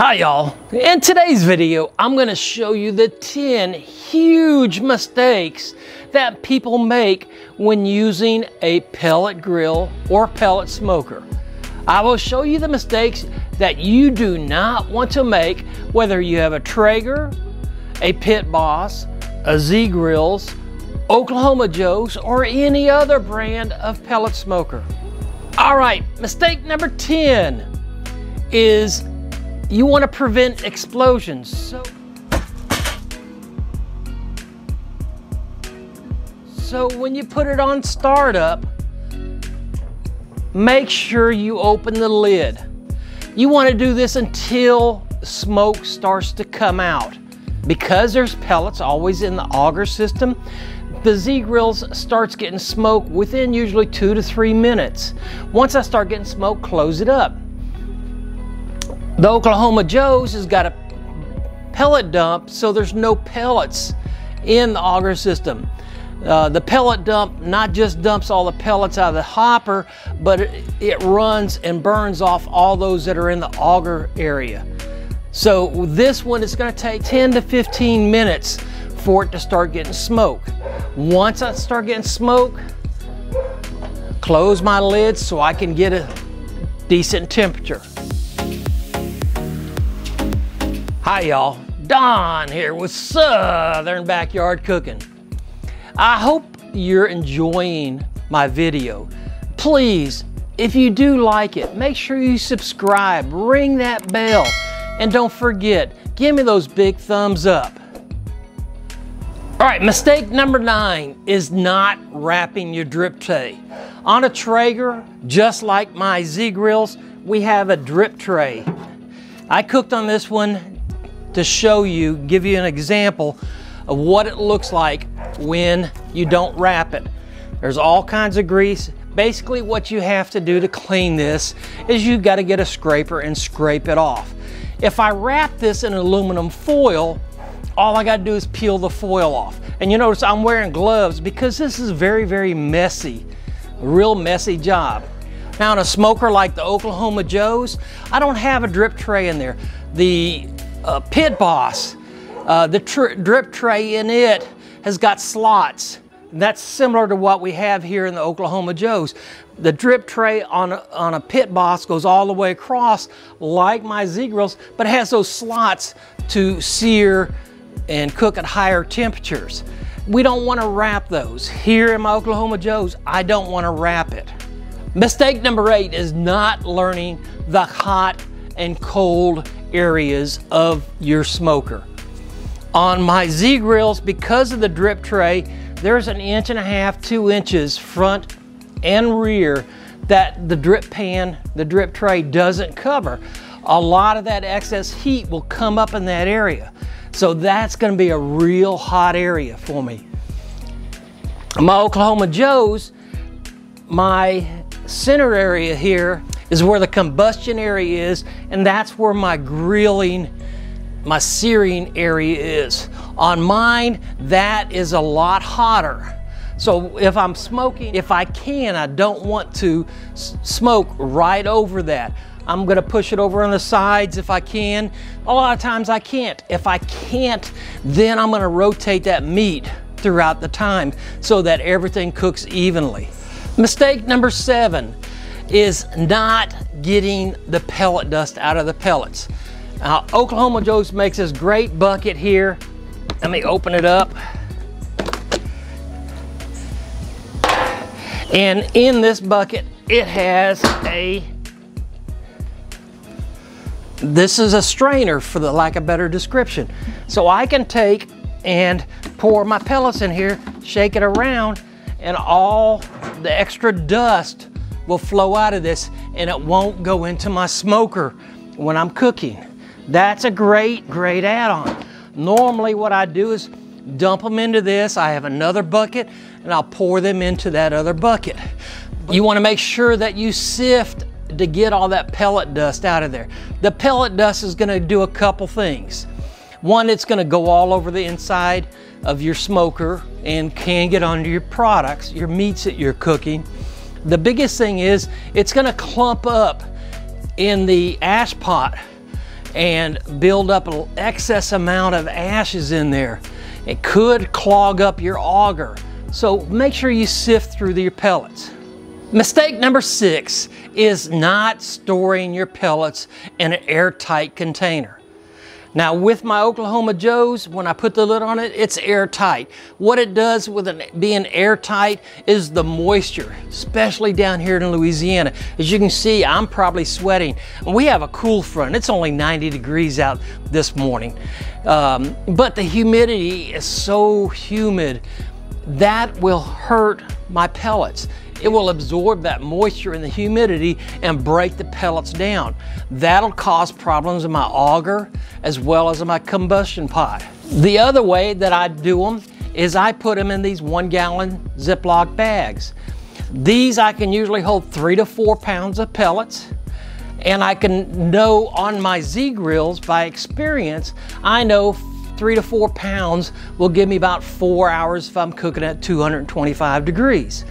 Hi y'all, in today's video I'm going to show you the 10 huge mistakes that people make when using a pellet grill or pellet smoker. I will show you the mistakes that you do not want to make, whether you have a Traeger, a Pit Boss, a Z Grills, Oklahoma Joe's, or any other brand of pellet smoker. Alright, mistake number 10 is you want to prevent explosions. So when you put it on startup, make sure you open the lid. You want to do this until smoke starts to come out. Because there's pellets always in the auger system, the Z Grills starts getting smoke within usually 2 to 3 minutes. Once I start getting smoke, close it up. The Oklahoma Joe's has got a pellet dump, so there's no pellets in the auger system. The pellet dump not just dumps all the pellets out of the hopper, but it runs and burns off all those that are in the auger area. So this one is going to take 10 to 15 minutes for it to start getting smoke. Once I start getting smoke, close my lid so I can get a decent temperature. Hi y'all, Don here with Southern Backyard Cooking. I hope you're enjoying my video. Please, if you do like it, make sure you subscribe, ring that bell, and don't forget, give me those big thumbs up. All right, mistake number 9 is not wrapping your drip tray. On a Traeger, just like my Z Grills, we have a drip tray. I cooked on this one to show you, give you an example of what it looks like when you don't wrap it. There's all kinds of grease. Basically what you have to do to clean this is you got to get a scraper and scrape it off. If I wrap this in aluminum foil, all I got to do is peel the foil off. And you notice I'm wearing gloves because this is very, very messy, a real messy job. Now in a smoker like the Oklahoma Joe's, I don't have a drip tray in there. The Pit Boss, the drip tray in it has got slots. That's similar to what we have here in the Oklahoma Joe's. The drip tray on a Pit Boss goes all the way across like my Z Grills, but it has those slots to sear and cook at higher temperatures. We don't want to wrap those. Here in my Oklahoma Joe's, I don't want to wrap it. Mistake number 8 is not learning the hot and cold areas of your smoker. On my Z Grills, because of the drip tray, there's 1.5 to 2 inches front and rear that the drip pan, the drip tray doesn't cover. A lot of that excess heat will come up in that area. So that's going to be a real hot area for me. My Oklahoma Joe's, my center area here is where the combustion area is, and that's where my grilling, my searing area is. On mine, that is a lot hotter. So if I'm smoking, if I can, I don't want to smoke right over that. I'm gonna push it over on the sides if I can. A lot of times I can't. If I can't, then I'm gonna rotate that meat throughout the time so that everything cooks evenly. Mistake number 7 is not getting the pellet dust out of the pellets. Now, Oklahoma Joe's makes this great bucket here. Let me open it up. And in this bucket, it has this is a strainer, for the lack of a better description. So I can take and pour my pellets in here, shake it around, and all the extra dust will flow out of this and it won't go into my smoker when I'm cooking. That's a great add-on. Normally what I do is dump them into this. I have another bucket and I'll pour them into that other bucket. You want to make sure that you sift to get all that pellet dust out of there. The pellet dust is going to do a couple things. One, it's going to go all over the inside of your smoker and can get onto your products, your meats that you're cooking. The biggest thing is it's going to clump up in the ash pot and build up an excess amount of ashes in there. It could clog up your auger. So make sure you sift through your pellets. Mistake number 6 is not storing your pellets in an airtight container. Now with my Oklahoma Joes, when I put the lid on it, it's airtight. What it does with it being airtight is the moisture, especially down here in Louisiana. As you can see, I'm probably sweating. We have a cool front. It's only 90 degrees out this morning. But the humidity is so humid, that will hurt my pellets. It will absorb that moisture and the humidity and break the pellets down. That'll cause problems in my auger as well as in my combustion pot. The other way that I do them is I put them in these 1-gallon Ziploc bags. These I can usually hold 3 to 4 pounds of pellets, and I can know on my Z grills by experience, I know 3 to 4 pounds will give me about 4 hours if I'm cooking at 225 degrees.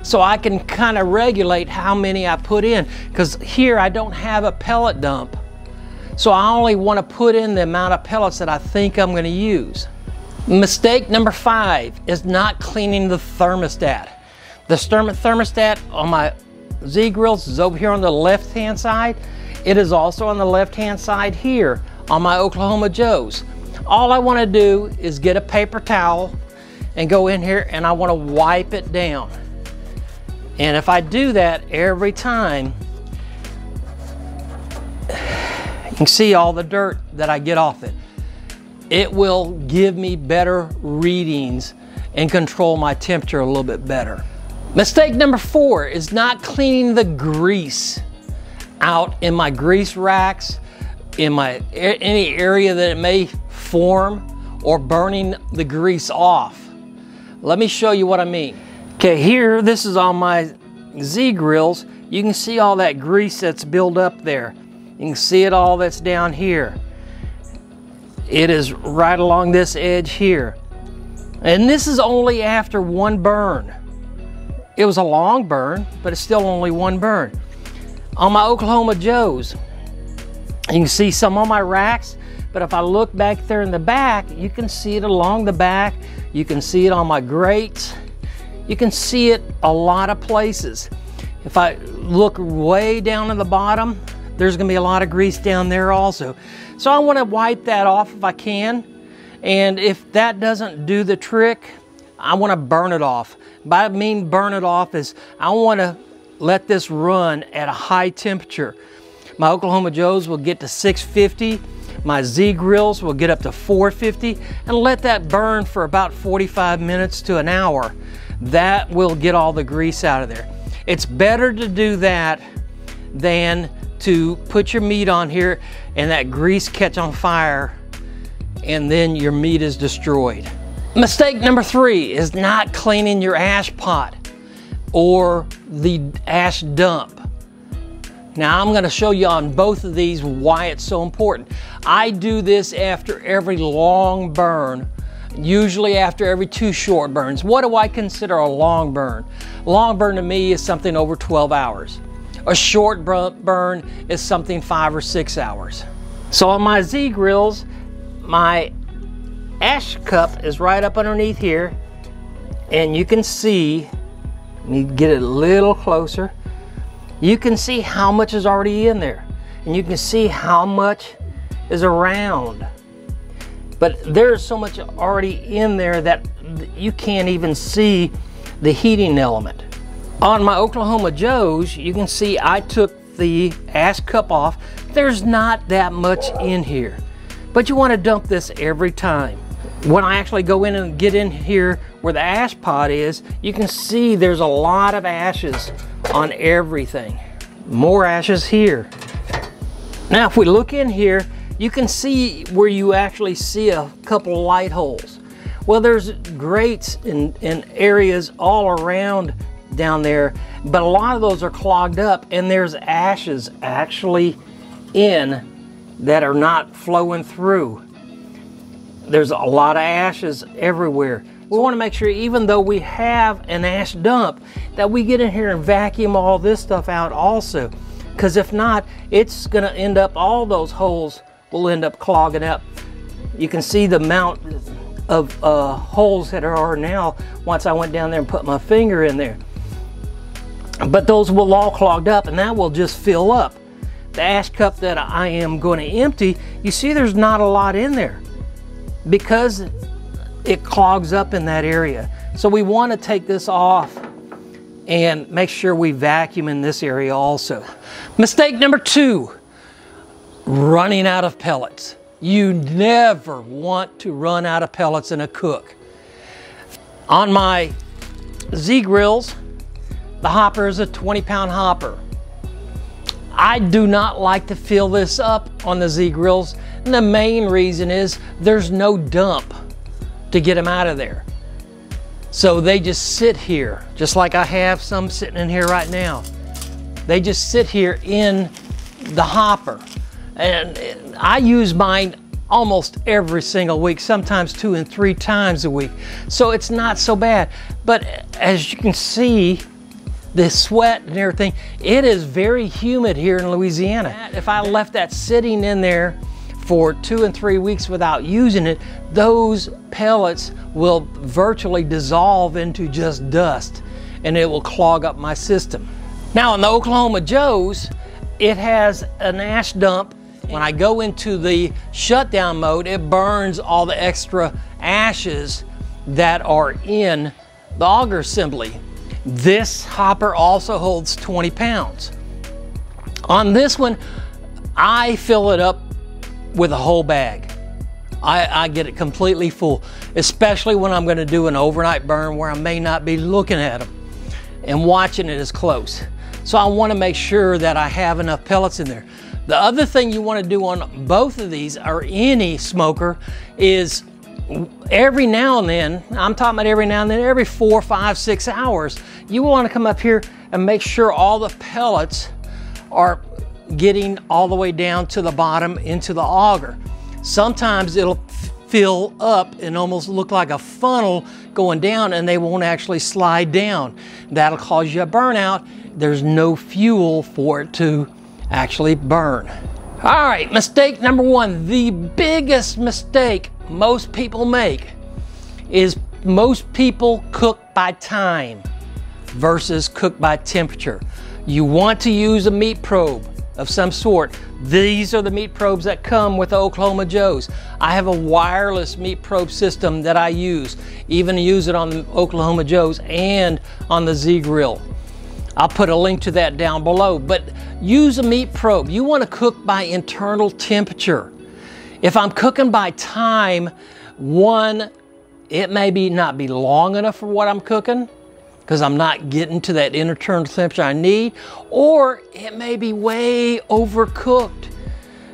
So I can kind of regulate how many I put in, because here I don't have a pellet dump. So I only want to put in the amount of pellets that I think I'm going to use. Mistake number 5 is not cleaning the thermostat. The thermostat on my Z grills is over here on the left-hand side. It is also on the left-hand side here on my Oklahoma Joes. All I want to do is get a paper towel and go in here and I want to wipe it down. And if I do that every time, you can see all the dirt that I get off it. It will give me better readings and control my temperature a little bit better. Mistake number 4 is not cleaning the grease out in my grease racks, in any area that it may form, or burning the grease off. Let me show you what I mean. Okay, here, this is on my Z grills. You can see all that grease that's built up there. You can see it all that's down here. It is right along this edge here. And this is only after 1 burn. It was a long burn, but it's still only 1 burn. On my Oklahoma Joes, you can see some on my racks, but if I look back there in the back, you can see it along the back. You can see it on my grates. You can see it a lot of places. If I look way down at the bottom, there's gonna be a lot of grease down there also. So I wanna wipe that off if I can. And if that doesn't do the trick, I wanna burn it off. By I mean burn it off is I wanna let this run at a high temperature. My Oklahoma Joes will get to 650. My Z grills will get up to 450, and let that burn for about 45 minutes to an hour. That will get all the grease out of there. It's better to do that than to put your meat on here and that grease catch on fire and then your meat is destroyed. Mistake number 3 is not cleaning your ash pot or the ash dump. Now I'm going to show you on both of these why it's so important. I do this after every long burn, usually after every 2 short burns. What do I consider a long burn? A long burn to me is something over 12 hours. A short burn is something 5 or 6 hours. So on my Z grills, my ash cup is right up underneath here, and you can see, let me get it a little closer. You can see how much is already in there, and you can see how much is around. But there's so much already in there that you can't even see the heating element. On my Oklahoma Joes, you can see I took the ash cup off. There's not that much in here, but you want to dump this every time. When I actually go in and get in here where the ash pot is, you can see there's a lot of ashes on everything. More ashes here. Now if we look in here, you can see where you actually see a couple light holes. Well, there's grates in areas all around down there, but a lot of those are clogged up, and there's ashes actually in that are not flowing through. There's a lot of ashes everywhere. We want to make sure, even though we have an ash dump, that we get in here and vacuum all this stuff out also, because if not, it's going to end up all those holes will end up clogging up. You can see the amount of holes that there are now once I went down there and put my finger in there. But those will all clogged up, and that will just fill up. The ash cup that I am going to empty, you see there's not a lot in there because it clogs up in that area. So we want to take this off and make sure we vacuum in this area also. Mistake number 2, running out of pellets. You never want to run out of pellets in a cook. On my Z grills, the hopper is a 20-pound hopper. I do not like to fill this up on the Z grills, and the main reason is there's no dump to get them out of there. So they just sit here, just like I have some sitting in here right now. They just sit here in the hopper. And I use mine almost every single week, sometimes 2 and 3 times a week. So it's not so bad. But as you can see, the sweat and everything, it is very humid here in Louisiana. If I left that sitting in there for 2 and 3 weeks without using it, those pellets will virtually dissolve into just dust, and it will clog up my system. Now in the Oklahoma Joe's, it has an ash dump. When I go into the shutdown mode, it burns all the extra ashes that are in the auger assembly. This hopper also holds 20 pounds. On this one, I fill it up with a whole bag. I get it completely full, especially when I'm going to do an overnight burn where I may not be looking at them and watching it as close. So I want to make sure that I have enough pellets in there. The other thing you want to do on both of these, or any smoker, is every now and then, I'm talking about every now and then, every 4, 5, 6 hours, you want to come up here and make sure all the pellets are getting all the way down to the bottom into the auger. Sometimes it'll fill up and almost look like a funnel going down, and they won't actually slide down. That'll cause you a burnout. There's no fuel for it to actually burn. All right, mistake number 1, the biggest mistake most people make is most people cook by time versus cook by temperature. You want to use a meat probe of some sort. These are the meat probes that come with the Oklahoma Joe's. I have a wireless meat probe system that I use, even use it on the Oklahoma Joe's and on the Z grill. I'll put a link to that down below, but use a meat probe. You want to cook by internal temperature. If I'm cooking by time, one, it may not be long enough for what I'm cooking because I'm not getting to that internal temperature I need, or it may be way overcooked.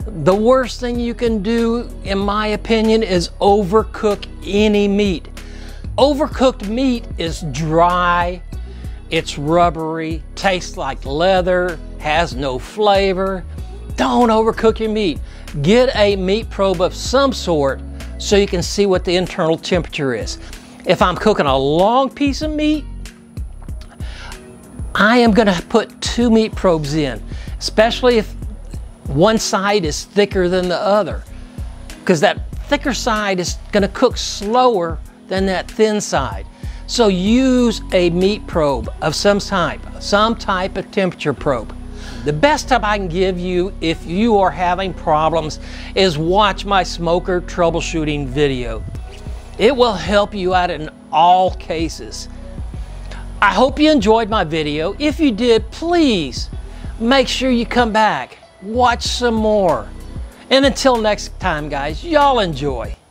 The worst thing you can do, in my opinion, is overcook any meat. Overcooked meat is dry, it's rubbery, tastes like leather, has no flavor. Don't overcook your meat. Get a meat probe of some sort so you can see what the internal temperature is. If I'm cooking a long piece of meat, I am going to put 2 meat probes in, especially if one side is thicker than the other, because that thicker side is going to cook slower than that thin side. So use a meat probe of some type of temperature probe. The best tip I can give you if you are having problems is watch my smoker troubleshooting video. It will help you out in all cases. I hope you enjoyed my video. If you did, please make sure you come back, watch some more. And until next time, guys, y'all enjoy.